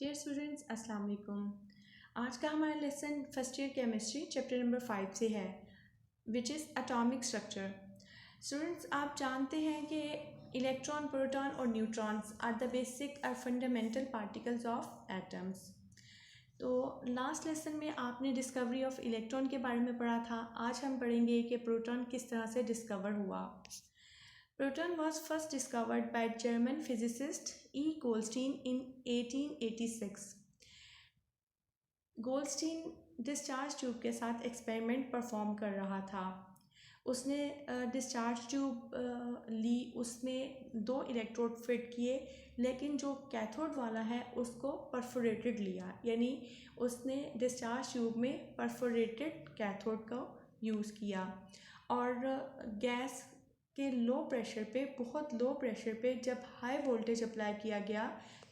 Dear students अस्सलाम वालेकुम। आज का हमारा lesson first year chemistry chapter number 5 से है which is atomic structure. Students, आप जानते हैं कि इलेक्ट्रॉन, प्रोटॉन और न्यूट्रॉन्स आर द बेसिक और फंडामेंटल पार्टिकल्स ऑफ एटम्स। तो लास्ट लेसन में आपने डिस्कवरी ऑफ इलेक्ट्रॉन के बारे में पढ़ा था। आज हम पढ़ेंगे कि प्रोटॉन किस तरह से डिस्कवर हुआ। Proton was first discovered by German physicist E. Goldstein in 1886. Goldstein discharge tube के साथ एक्सपेरिमेंट परफॉर्म कर रहा था। उसने डिस्चार्ज ट्यूब ली, उसमें 2 इलेक्ट्रोड फिट किए, लेकिन जो कैथोड वाला है उसको परफोरेटेड लिया, यानी उसने डिस्चार्ज ट्यूब में परफोरेटेड कैथोड का यूज़ किया और गैस के लो प्रेशर पे, बहुत लो प्रेशर पे जब हाई वोल्टेज अप्लाई किया गया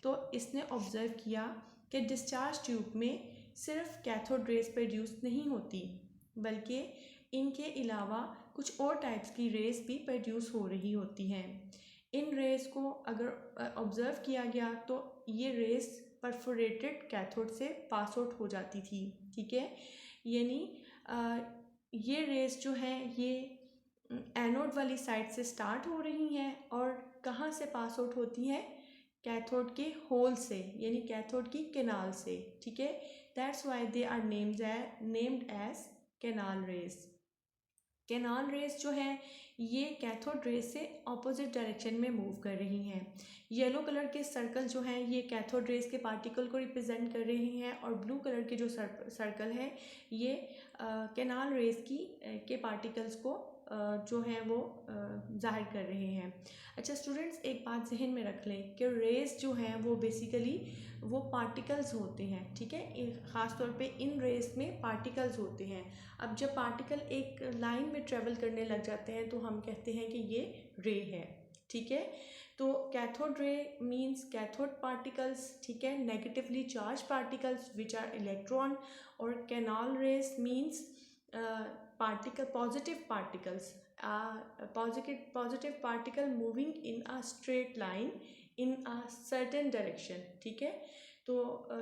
तो इसने ऑब्ज़र्व किया कि डिस्चार्ज ट्यूब में सिर्फ कैथोड रेज प्रोड्यूस नहीं होती, बल्कि इनके अलावा कुछ और टाइप्स की रेज भी प्रोड्यूस हो रही होती हैं। इन रेज को अगर ऑब्ज़र्व किया गया तो ये रेज परफोरेटेड कैथोड से पास आउट हो जाती थी, ठीक है। यानी ये रेज जो हैं ये एनोड वाली साइड से स्टार्ट हो रही हैं और कहाँ से पास आउट होती हैं? कैथोड के होल से, यानी कैथोड की कैनाल से, ठीक है। That's why they are named as canal rays. Canal rays जो है ये कैथोड रेज से ऑपोजिट डायरेक्शन में मूव कर रही हैं। येलो कलर के सर्कल जो हैं ये कैथोड रेज के पार्टिकल को रिप्रेजेंट कर रहे हैं और ब्लू कलर के जो सर्कल है ये कैनाल रेज के पार्टिकल्स को जो है वो जाहिर कर रहे हैं। अच्छा स्टूडेंट्स, एक बात जहन में रख लें कि रेज जो हैं वो बेसिकली वो पार्टिकल्स होते हैं, ठीक है। ख़ास तौर पे इन रेज में पार्टिकल्स होते हैं। अब जब पार्टिकल एक लाइन में ट्रेवल करने लग जाते हैं तो हम कहते हैं कि ये रे है, ठीक है। तो cathode ray means cathode particles, ठीक है, negatively charge particles which are electron, और canal rays means positive particles, positive particle moving in a straight line in a certain direction, ठीक है। तो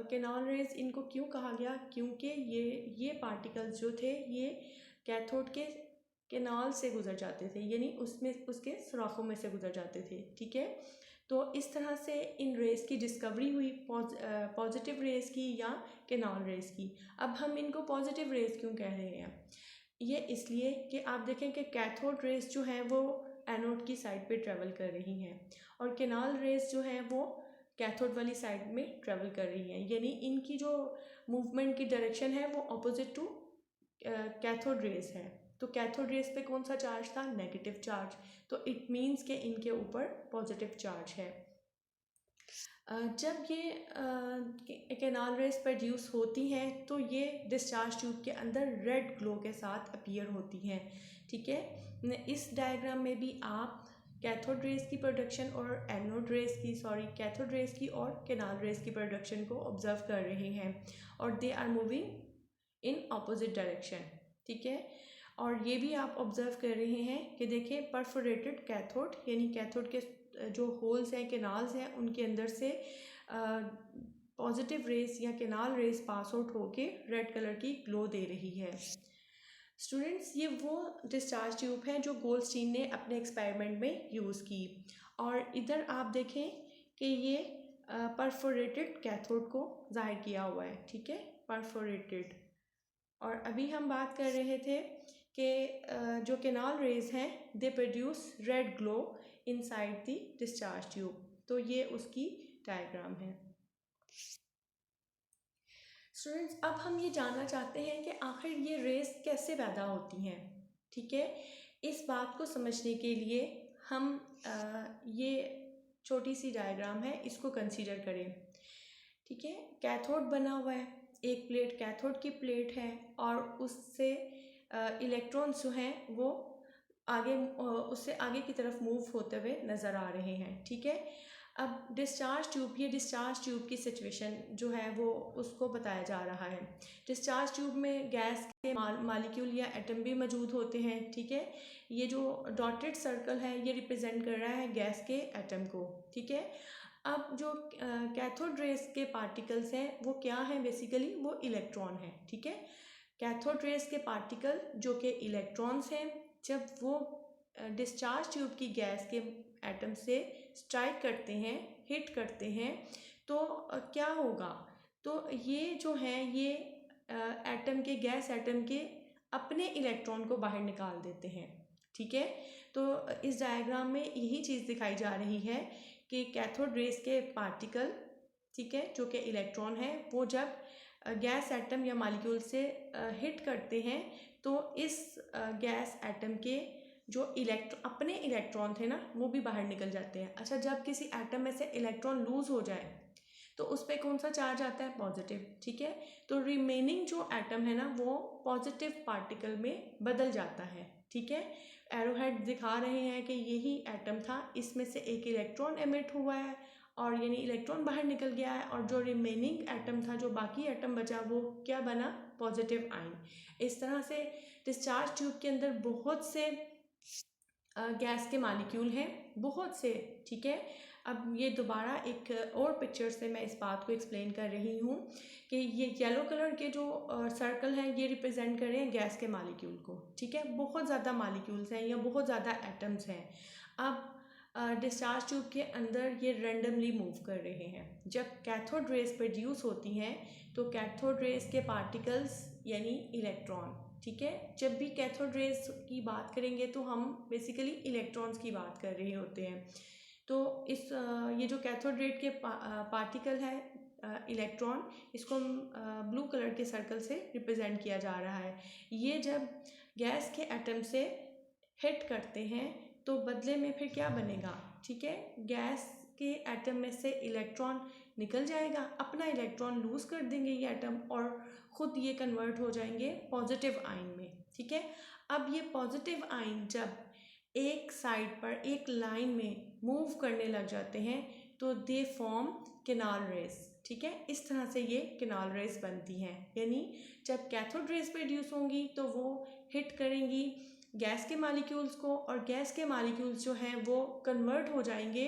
कैनाल रेज इनको क्यों कहा गया? क्योंकि ये पार्टिकल्स जो थे ये कैथोड के कैनाल से गुजर जाते थे, यानी उसके सुराखों में से गुजर जाते थे, ठीक है। तो इस तरह से इन रेज की डिस्कवरी हुई, पॉजिटिव रेज की या कैनाल रेज की। अब हम इनको पॉजिटिव रेज क्यों कह रहे हैं? ये इसलिए कि आप देखें कि कैथोड रेज जो हैं वो एनोड की साइड पे ट्रेवल कर रही हैं और कैनाल रेज जो हैं वो कैथोड वाली साइड में ट्रेवल कर रही हैं, यानी इनकी जो मूवमेंट की डायरेक्शन है वो अपोजिट टू कैथोड रेज है। तो कैथोड रेज पे कौन सा चार्ज था? Negative charge. तो इट मीन्स कि इनके ऊपर पॉजिटिव चार्ज है। जब ये कैनाल रेज प्रोड्यूस होती हैं तो ये डिस्चार्ज ट्यूब के अंदर रेड ग्लो के साथ अपीयर होती हैं, ठीक है। इस डायग्राम में भी आप कैथोड रेज की प्रोडक्शन और कैथोड रेज की और कैनाल रेज की प्रोडक्शन को ऑब्जर्व कर रहे हैं और they are moving in opposite direction, ठीक है। और ये भी आप ऑब्जर्व कर रहे हैं कि देखें परफोरेटेड कैथोड, यानी कैथोड के जो होल्स हैं, कैनाल्स हैं, उनके अंदर से पॉजिटिव रेज या कैनाल रेज पास आउट होके रेड कलर की ग्लो दे रही है। स्टूडेंट्स, ये वो डिस्चार्ज ट्यूब है जो गोल्डस्टीन ने अपने एक्सपेरिमेंट में यूज़ की और इधर आप देखें कि ये परफोरेटेड कैथोड को जाहिर किया हुआ है, ठीक है, परफोरेटेड। और अभी हम बात कर रहे थे कि जो कैनाल रेज हैं they produce red glow inside the discharge tube. तो ये उसकी डायग्राम है। स्टूडेंट्स, अब हम ये जानना चाहते हैं कि आखिर ये रेज कैसे पैदा होती हैं, ठीक है। इस बात को समझने के लिए हम ये छोटी सी डायग्राम है इसको कंसीडर करें, ठीक है। कैथोड बना हुआ है, एक प्लेट कैथोड की प्लेट है और उससे इलेक्ट्रॉन्स जो हैं वो उससे आगे की तरफ मूव होते हुए नज़र आ रहे हैं, ठीक है। अब डिस्चार्ज ट्यूब की सिचुएशन जो है वो उसको बताया जा रहा है। डिस्चार्ज ट्यूब में गैस के मालिक्यूल या एटम भी मौजूद होते हैं, ठीक है। ये जो डॉटेड सर्कल है ये रिप्रेजेंट कर रहा है गैस के एटम को, ठीक है। अब जो कैथोड रेस के पार्टिकल्स हैं वो क्या हैं, बेसिकली वो इलेक्ट्रॉन हैं, ठीक है। कैथोड रेस के पार्टिकल जो कि इलेक्ट्रॉन्स हैं, जब वो डिस्चार्ज ट्यूब की गैस के एटम से स्ट्राइक करते हैं, हिट करते हैं, तो क्या होगा, तो ये जो है ये एटम के, गैस एटम के अपने इलेक्ट्रॉन को बाहर निकाल देते हैं, ठीक है। तो इस डायग्राम में यही चीज़ दिखाई जा रही है कि कैथोड रेस के पार्टिकल, ठीक है, जो कि इलेक्ट्रॉन है, वो जब गैस एटम या मॉलिक्यूल से हिट करते हैं तो इस गैस एटम के जो अपने इलेक्ट्रॉन थे ना, वो भी बाहर निकल जाते हैं। अच्छा, जब किसी एटम में से इलेक्ट्रॉन लूज हो जाए तो उस पर कौन सा चार्ज आता है, पॉजिटिव, ठीक है। तो रिमेनिंग जो एटम है ना वो पॉजिटिव पार्टिकल में बदल जाता है, ठीक है। एरोहेड दिखा रहे हैं कि यही एटम था, इसमें से एक इलेक्ट्रॉन एमिट हुआ है और यानी इलेक्ट्रॉन बाहर निकल गया है, और जो रिमेनिंग एटम था, जो बाकी एटम बचा, वो क्या बना, पॉजिटिव आयन। इस तरह से डिस्चार्ज ट्यूब के अंदर बहुत से गैस के मॉलिक्यूल हैं, बहुत से, ठीक है। अब ये दोबारा एक और पिक्चर से मैं इस बात को एक्सप्लेन कर रही हूँ कि ये येलो कलर के जो सर्कल हैं ये रिप्रेजेंट कर रहे हैं गैस के मॉलिक्यूल को, ठीक है। बहुत ज़्यादा मॉलिक्यूल्स हैं या बहुत ज़्यादा एटम्स हैं। अब डिस्चार्ज ट्यूब के अंदर ये रैंडमली मूव कर रहे हैं। जब कैथोड रेस प्रोड्यूस होती हैं तो कैथोड रेस के पार्टिकल्स यानी इलेक्ट्रॉन, ठीक है। जब भी कैथोड रेस की बात करेंगे तो हम बेसिकली इलेक्ट्रॉन्स की बात कर रहे होते हैं। तो इस ये जो कैथोड रेट के पार्टिकल है इलेक्ट्रॉन, इसको हम ब्लू कलर के सर्कल से रिप्रेजेंट किया जा रहा है। ये जब गैस के एटम से हिट करते हैं तो बदले में फिर क्या बनेगा, ठीक है, गैस के एटम में से इलेक्ट्रॉन निकल जाएगा, अपना इलेक्ट्रॉन लूज कर देंगे ये एटम और खुद ये कन्वर्ट हो जाएंगे पॉजिटिव आयन में, ठीक है। अब ये पॉजिटिव आयन जब एक साइड पर एक लाइन में मूव करने लग जाते हैं तो दे फॉर्म केनाल रेस, ठीक है। इस तरह से ये केनाल रेस बनती हैं, यानी जब कैथोड रेस प्रोड्यूस होंगी तो वो हिट करेंगी गैस के मॉलिक्यूल्स को, और गैस के मॉलिक्यूल्स जो हैं वो कन्वर्ट हो जाएंगे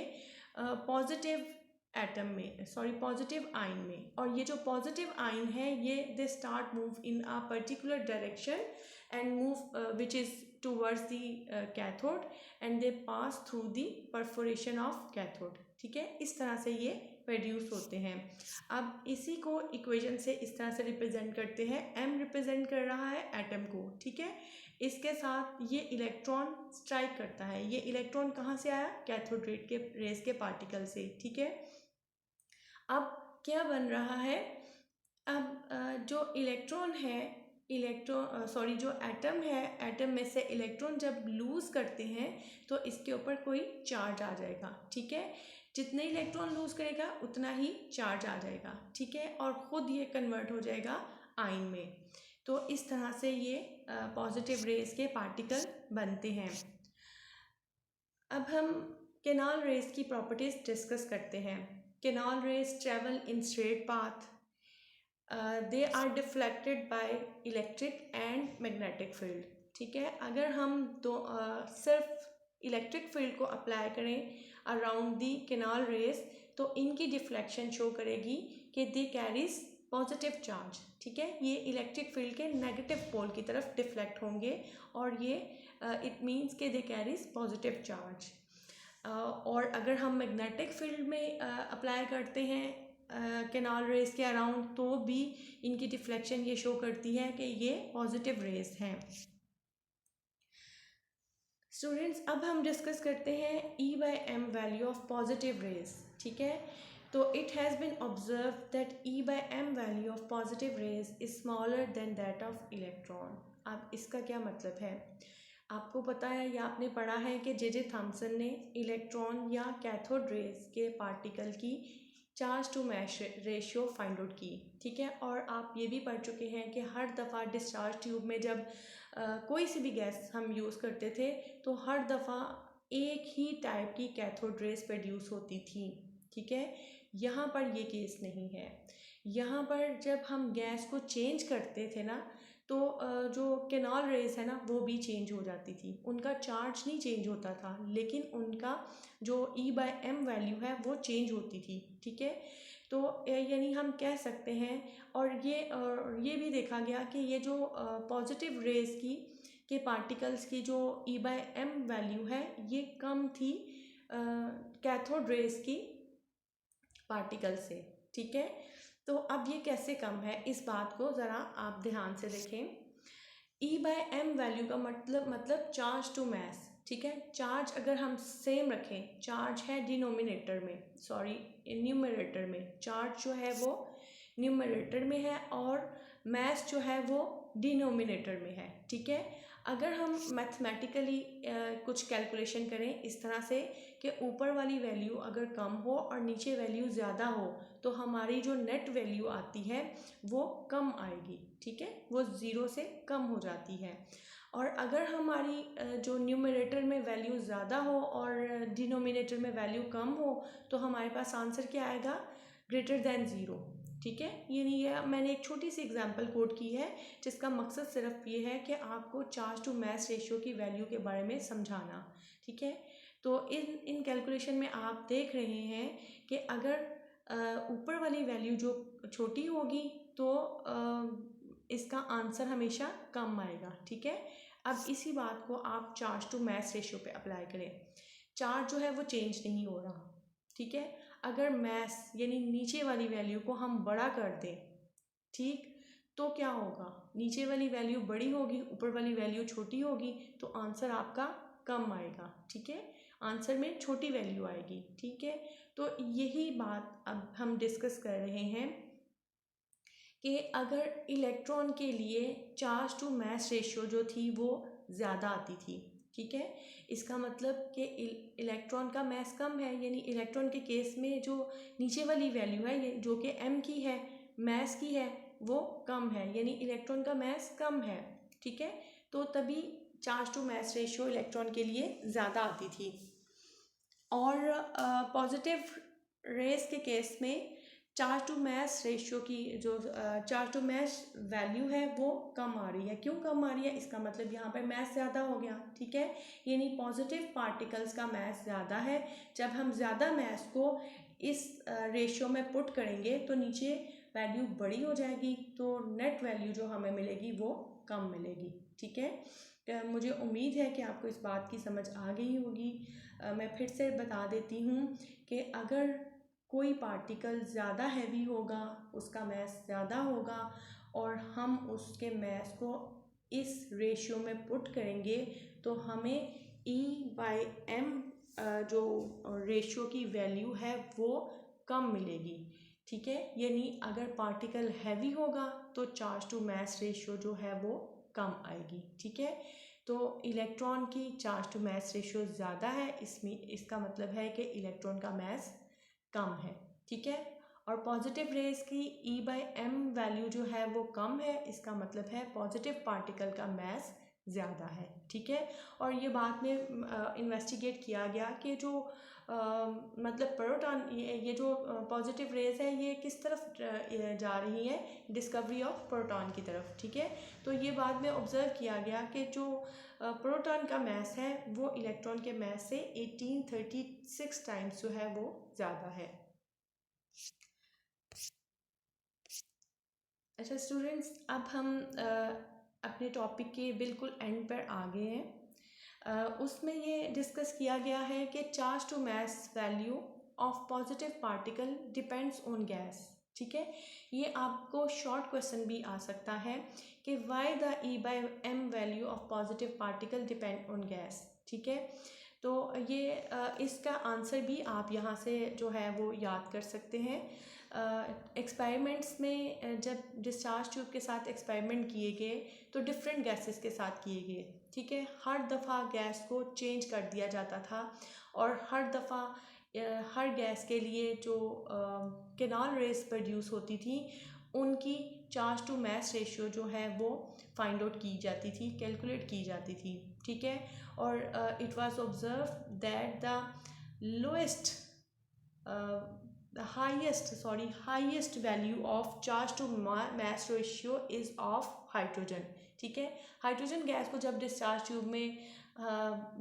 पॉजिटिव एटम में, सॉरी पॉजिटिव आयन में। और ये जो पॉजिटिव आयन है ये they start move in a particular direction and move which is towards the cathode and they pass through the perforation of cathode, ठीक है। इस तरह से ये प्रोड्यूस होते हैं। अब इसी को इक्वेशन से इस तरह से रिप्रेजेंट करते हैं, m रिप्रेजेंट कर रहा है एटम को, ठीक है। इसके साथ ये इलेक्ट्रॉन स्ट्राइक करता है, ये इलेक्ट्रॉन कहाँ से आया, कैथोड रेस के पार्टिकल से, ठीक है। अब क्या बन रहा है, अब जो इलेक्ट्रॉन है, जो एटम है, एटम में से इलेक्ट्रॉन जब लूज करते हैं तो इसके ऊपर कोई चार्ज आ जाएगा, ठीक है। जितने इलेक्ट्रॉन लूज करेगा उतना ही चार्ज आ जाएगा, ठीक है, और ख़ुद ये कन्वर्ट हो जाएगा आयन में। तो इस तरह से ये पॉजिटिव रेस के पार्टिकल बनते हैं। अब हम केनाल रेस की प्रॉपर्टीज़ डिस्कस करते हैं। Canal rays travel in straight path, they are deflected by electric and magnetic field, ठीक है। अगर हम सिर्फ इलेक्ट्रिक फील्ड को अप्लाई करें अराउंड दी केनाल रेस तो इनकी डिफ्लेक्शन शो करेगी कि दे कैरीज पॉजिटिव चार्ज, ठीक है। ये इलेक्ट्रिक फील्ड के नेगेटिव पोल की तरफ डिफ्लेक्ट होंगे और ये इट मीन्स के दे कैरीज पॉजिटिव चार्ज। और अगर हम मैग्नेटिक फील्ड में अप्लाई करते हैं केनाल रेस के अराउंड तो भी इनकी डिफ्लेक्शन ये शो करती है कि ये पॉजिटिव रेस हैं। स्टूडेंट्स, अब हम डिस्कस करते हैं E/m value of positive race, ठीक है। तो it has been observe that E/m value of positive rays is smaller than that of electron. अब इसका क्या मतलब है, आपको पता है या आपने पढ़ा है कि जे थॉम्सन ने इलेक्ट्रॉन या कैथोड रेस के पार्टिकल की charge to mass ratio find out की, ठीक है। और आप ये भी पढ़ चुके हैं कि हर दफ़ा डिस्चार्ज ट्यूब में जब कोई सी भी गैस हम यूज़ करते थे तो हर दफ़ा एक ही टाइप की कैथोड रेस प्रोड्यूस होती थी, ठीक है। यहाँ पर ये केस नहीं है। यहाँ पर जब हम गैस को चेंज करते थे ना तो जो केनॉल रेस है ना वो भी चेंज हो जाती थी। उनका चार्ज नहीं चेंज होता था, लेकिन उनका जो E/m वैल्यू है वो चेंज होती थी। ठीक है, तो यानी हम कह सकते हैं, और ये भी देखा गया कि ये जो पॉजिटिव रेस की के पार्टिकल्स की जो E/m वैल्यू है ये कम थी कैथोड रेस की पार्टिकल से। ठीक है, तो अब ये कैसे कम है, इस बात को ज़रा आप ध्यान से देखें। E/m वैल्यू का मतलब चार्ज टू मैस। ठीक है, चार्ज अगर हम सेम रखें, चार्ज है डिनोमिनेटर में, सॉरी न्यूमरेटर में, चार्ज जो है वो न्यूमरेटर में है और मैस जो है वो डिनोमिनेटर में है। ठीक है, अगर हम मैथमेटिकली कुछ कैलकुलेशन करें इस तरह से कि ऊपर वाली वैल्यू अगर कम हो और नीचे वैल्यू ज़्यादा हो, तो हमारी जो नेट वैल्यू आती है वो कम आएगी। ठीक है, वो ज़ीरो से कम हो जाती है। और अगर हमारी जो न्यूमरेटर में वैल्यू ज़्यादा हो और डिनोमिनेटर में वैल्यू कम हो, तो हमारे पास आंसर क्या आएगा, ग्रेटर दैन ज़ीरो। ठीक है, ये मैंने एक छोटी सी एग्जांपल कोट की है जिसका मकसद सिर्फ ये है कि आपको चार्ज टू मैस रेशियो की वैल्यू के बारे में समझाना। ठीक है, तो इन कैलकुलेशन में आप देख रहे हैं कि अगर ऊपर वाली वैल्यू जो छोटी होगी तो इसका आंसर हमेशा कम आएगा। ठीक है, अब इसी बात को आप चार्ज टू मैस रेशियो पे अप्लाई करें। चार्ज जो है वो चेंज नहीं हो रहा। ठीक है, अगर मैस यानी नीचे वाली वैल्यू को हम बड़ा कर दें, ठीक, तो क्या होगा, नीचे वाली वैल्यू बड़ी होगी, ऊपर वाली वैल्यू छोटी होगी, तो आंसर आपका कम आएगा। ठीक है, आंसर में छोटी वैल्यू आएगी। ठीक है, तो यही बात अब हम डिस्कस कर रहे हैं कि अगर इलेक्ट्रॉन के लिए चार्ज टू मैस रेशियो जो थी वो ज़्यादा आती थी। ठीक है, इसका मतलब कि इलेक्ट्रॉन का मैस कम है, यानी इलेक्ट्रॉन के केस में जो नीचे वाली वैल्यू है ये जो कि m की है, मैस की है, वो कम है, यानी इलेक्ट्रॉन का मैस कम है। ठीक है, तो तभी charge to mass ratio electron के लिए ज़्यादा आती थी। और पॉजिटिव रेस के केस में चार्ज टू मैस रेशियो की जो चार्ज टू मैस वैल्यू है वो कम आ रही है। क्यों कम आ रही है, इसका मतलब यहाँ पर मैस ज़्यादा हो गया। ठीक है, यानी पॉजिटिव पार्टिकल्स का मैस ज़्यादा है। जब हम ज़्यादा मैस को इस रेशियो में पुट करेंगे तो नीचे वैल्यू बड़ी हो जाएगी, तो नेट वैल्यू जो हमें मिलेगी वो कम मिलेगी। ठीक है, मुझे उम्मीद है कि आपको इस बात की समझ आ गई होगी। मैं फिर से बता देती हूँ कि अगर कोई पार्टिकल ज़्यादा हैवी होगा, उसका मैस ज़्यादा होगा, और हम उसके मैस को इस रेशियो में पुट करेंगे तो हमें E/m जो रेशियो की वैल्यू है वो कम मिलेगी। ठीक है, यानी अगर पार्टिकल हैवी होगा तो चार्ज टू मैस रेशियो जो है वो कम आएगी। ठीक है, तो इलेक्ट्रॉन की चार्ज टू मैस रेशियो ज़्यादा है, इसमें इसका मतलब है कि इलेक्ट्रॉन का मैस कम है। ठीक है, और पॉजिटिव रेस की E/m वैल्यू जो है वो कम है, इसका मतलब है पॉजिटिव पार्टिकल का मैस ज़्यादा है। ठीक है, और ये बाद में इन्वेस्टिगेट किया गया कि जो मतलब प्रोटॉन, ये जो पॉजिटिव रेज है ये किस तरफ जा रही है, डिस्कवरी ऑफ प्रोटॉन की तरफ। ठीक है, तो ये बाद में ऑब्जर्व किया गया कि जो प्रोटॉन का मैस है वो इलेक्ट्रॉन के मैस से 1836 टाइम्स जो है वो ज़्यादा है। अच्छा स्टूडेंट्स, अब हम अपने टॉपिक के बिल्कुल एंड पर आ गए हैं। उसमें ये डिस्कस किया गया है कि charge to mass value of positive particle depends on gas. ठीक है, ये आपको शॉर्ट क्वेश्चन भी आ सकता है कि why the E/m value of positive particle depend on gas. ठीक है, तो ये इसका आंसर भी आप यहाँ से जो है वो याद कर सकते हैं। एक्सपेरिमेंट्स में जब डिस्चार्ज ट्यूब के साथ एक्सपेरिमेंट किए गए तो डिफरेंट गैसेस के साथ किए गए। ठीक है, हर दफ़ा गैस को चेंज कर दिया जाता था और हर दफ़ा हर गैस के लिए जो केनॉल रेस प्रोड्यूस होती थी उनकी चार्ज टू मैस रेशियो जो है वो फाइंड आउट की जाती थी, कैलकुलेट की जाती थी। ठीक है, और it was observe that the lowest the highest value of charge to mass ratio is of hydrogen। ठीक है, हाइड्रोजन गैस को जब डिस्चार्ज ट्यूब में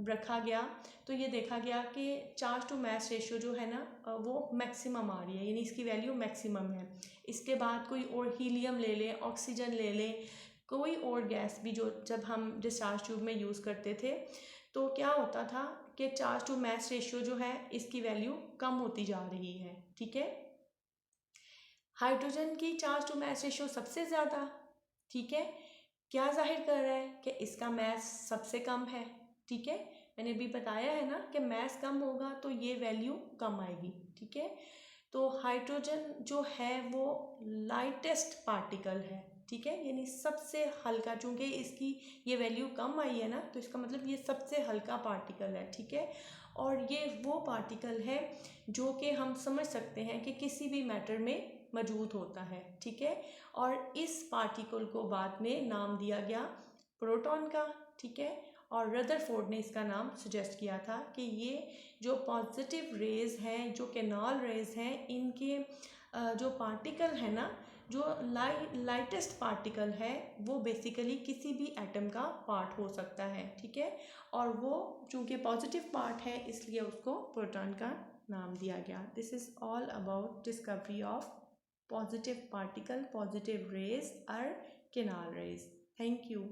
रखा गया तो ये देखा गया कि चार्ज टू मास रेशियो जो है ना वो मैक्सिमम आ रही है, यानी इसकी वैल्यू मैक्सिमम है। इसके बाद कोई और हीलियम ले लें, ऑक्सीजन ले लें, कोई और गैस भी जो जब हम डिस्चार्ज ट्यूब में यूज़ करते थे तो क्या होता था कि चार्ज टू मास रेशियो जो है इसकी वैल्यू कम होती जा रही है। ठीक है, हाइड्रोजन की चार्ज टू मास रेशियो सबसे ज़्यादा। ठीक है, क्या जाहिर कर रहा है कि इसका मास सबसे कम है। ठीक है, मैंने अभी बताया है ना कि मास कम होगा तो ये वैल्यू कम आएगी। ठीक है, तो हाइड्रोजन जो है वो लाइटेस्ट पार्टिकल है। ठीक है, यानी सबसे हल्का, चूंकि इसकी ये वैल्यू कम आई है ना तो इसका मतलब ये सबसे हल्का पार्टिकल है। ठीक है, और ये वो पार्टिकल है जो कि हम समझ सकते हैं कि किसी भी मैटर में मौजूद होता है। ठीक है, और इस पार्टिकल को बाद में नाम दिया गया प्रोटॉन का। ठीक है, और रदरफोर्ड ने इसका नाम सजेस्ट किया था कि ये जो पॉजिटिव रेज हैं, जो कैनाल रेज हैं, इनके जो पार्टिकल है ना, जो लाइटेस्ट पार्टिकल है वो बेसिकली किसी भी एटम का पार्ट हो सकता है। ठीक है, और वो चूंकि पॉजिटिव पार्ट है इसलिए उसको प्रोटॉन का नाम दिया गया। This is all about discovery of positive particle, positive rays or canal rays। Thank you।